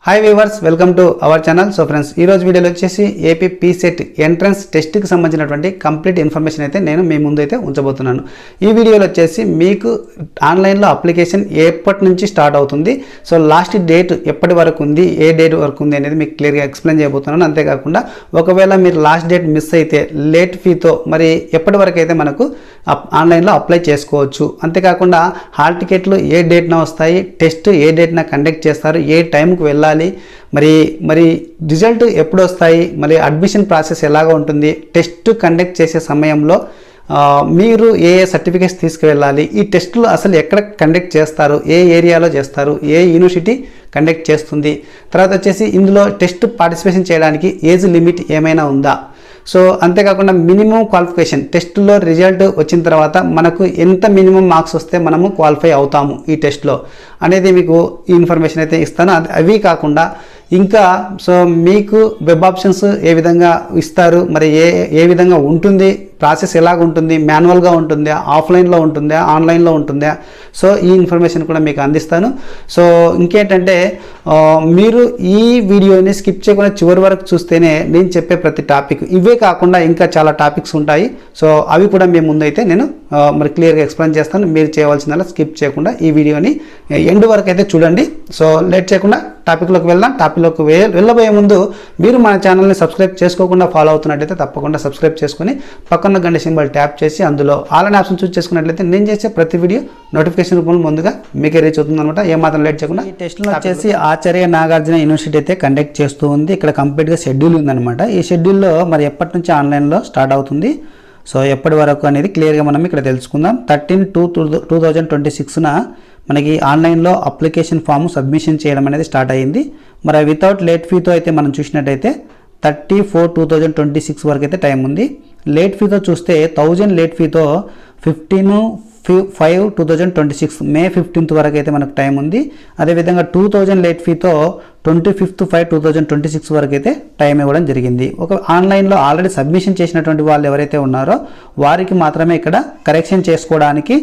Hi viewers, welcome to our channel. So friends, ఈ రోజు వీడియోలో వచ్చేసి ఏపీ పీసెట్ ఎంట్రన్స్ టెస్ట్కి సంబంధించినటువంటి కంప్లీట్ ఇన్ఫర్మేషన్ అయితే నేను మీ ముందు అయితే ఉంచబోతున్నాను. ఈ వీడియోలో వచ్చేసి మీకు ఆన్లైన్లో అప్లికేషన్ ఎప్పటి నుంచి స్టార్ట్ అవుతుంది, సో లాస్ట్ డేట్ ఎప్పటి వరకు ఉంది, ఏ డేట్ వరకు ఉంది అనేది మీకు క్లియర్గా ఎక్స్ప్లెయిన్ చేయబోతున్నాను. అంతేకాకుండా ఒకవేళ మీరు లాస్ట్ డేట్ మిస్ అయితే లేట్ ఫీతో మరి ఎప్పటి వరకు అయితే మనకు ఆన్లైన్లో అప్లై చేసుకోవచ్చు. అంతేకాకుండా హాల్ టికెట్లు ఏ డేట్న వస్తాయి, టెస్ట్ ఏ డేట్న కండక్ట్ చేస్తారు, ఏ టైంకి వెళ్ళాలి, మరి రిజల్ట్ ఎప్పుడు వస్తాయి, మరి అడ్మిషన్ ప్రాసెస్ ఎలాగ ఉంటుంది, టెస్ట్ కండక్ట్ చేసే సమయంలో మీరు ఏ సర్టిఫికేట్స్ తీసుకువెళ్ళాలి, ఈ టెస్టులు అసలు ఎక్కడ కండక్ట్ చేస్తారు, ఏ ఏరియాలో చేస్తారు, ఏ యూనివర్సిటీ కండక్ట్ చేస్తుంది, తర్వాత వచ్చేసి ఇందులో టెస్ట్ పార్టిసిపేషన్ చేయడానికి ఏజ్ లిమిట్ ఏమైనా ఉందా, సో అంతేకాకుండా మినిమం క్వాలిఫికేషన్ టెస్ట్లో రిజల్ట్ వచ్చిన తర్వాత మనకు ఎంత మినిమం మార్క్స్ వస్తే మనము క్వాలిఫై అవుతాము ఈ టెస్ట్లో అనేది మీకు ఈ ఇన్ఫర్మేషన్ అయితే ఇస్తాను. అవి కాకుండా ఇంకా సో మీకు వెబ్ ఆప్షన్స్ ఏ విధంగా ఇస్తారు, మరి ఏ విధంగా ఉంటుంది, ప్రాసెస్ ఎలాగ ఉంటుంది, మాన్యువల్గా ఉంటుందా, ఆఫ్లైన్లో ఉంటుందా, ఆన్లైన్లో ఉంటుందా, సో ఈ ఇన్ఫర్మేషన్ కూడా మీకు అందిస్తాను. సో ఇంకేంటంటే మీరు ఈ వీడియోని స్కిప్ చేయకుండా చివరి వరకు చూస్తేనే నేను చెప్పే ప్రతి టాపిక్, ఇవే కాకుండా ఇంకా చాలా టాపిక్స్ ఉంటాయి, సో అవి కూడా మీ ముందైతే నేను మరి క్లియర్గా ఎక్స్ప్లెయిన్ చేస్తాను. మీరు చేయవలసిందల్లా స్కిప్ చేయకుండా ఈ వీడియోని ఎండ్ వరకు అయితే చూడండి. సో లేట్ చేయకుండా టాపిక్లోకి వెళ్దాం. టాపిక్లోకి వెళ్ళబోయే ముందు మీరు మన ఛానల్ని సబ్స్క్రైబ్ చేసుకోకుండా ఫాలో అవుతున్నట్లయితే తప్పకుండా సబ్స్క్రైబ్ చేసుకొని పక్కన గంట సింబల్ ట్యాప్ చేసి అందులో ఆల్ అనే ఆప్షన్ చూస్ చేసుకున్నట్లయితే నేను చేసే ప్రతి వీడియో నోటిఫికేషన్ రూపంలో ముందుగా మీకే రీచ్ అవుతుంది అనమాట. ఏమాత్రం లేట్ చేయకుండా ఈ టెస్ట్లో వచ్చేసి ఆచార్య నాగార్జున యూనివర్సిటీ అయితే కండక్ట్ చేస్తూ ఉంది. ఇక్కడ కంప్లీట్గా షెడ్యూల్ ఉందన్నమాట. ఈ షెడ్యూల్లో మరి ఎప్పటి నుంచి ఆన్లైన్లో స్టార్ట్ అవుతుంది, సో ఎప్పటి వరకు అనేది క్లియర్గా మనం ఇక్కడ తెలుసుకుందాం. 13/2/2026న మనకి ఆన్లైన్లో అప్లికేషన్ ఫామ్ సబ్మిషన్ చేయడం అనేది స్టార్ట్ అయ్యింది. మరి వితౌట్ లేట్ ఫీతో అయితే మనం చూసినట్టయితే 30/4/2026 వరకు అయితే టైం ఉంది. లేట్ ఫీతో చూస్తే 1000 లేట్ ఫీతో 15/5/2026 మే 15th వరకు అయితే మనకు టైం ఉంది. అదేవిధంగా 2000 లేట్ ఫీతో 25/5/2026 వరకు అయితే టైం ఇవ్వడం జరిగింది. ఒక ఆన్లైన్లో ఆల్రెడీ సబ్మిషన్ చేసినటువంటి వాళ్ళు ఎవరైతే ఉన్నారో వారికి మాత్రమే ఇక్కడ కరెక్షన్ చేసుకోవడానికి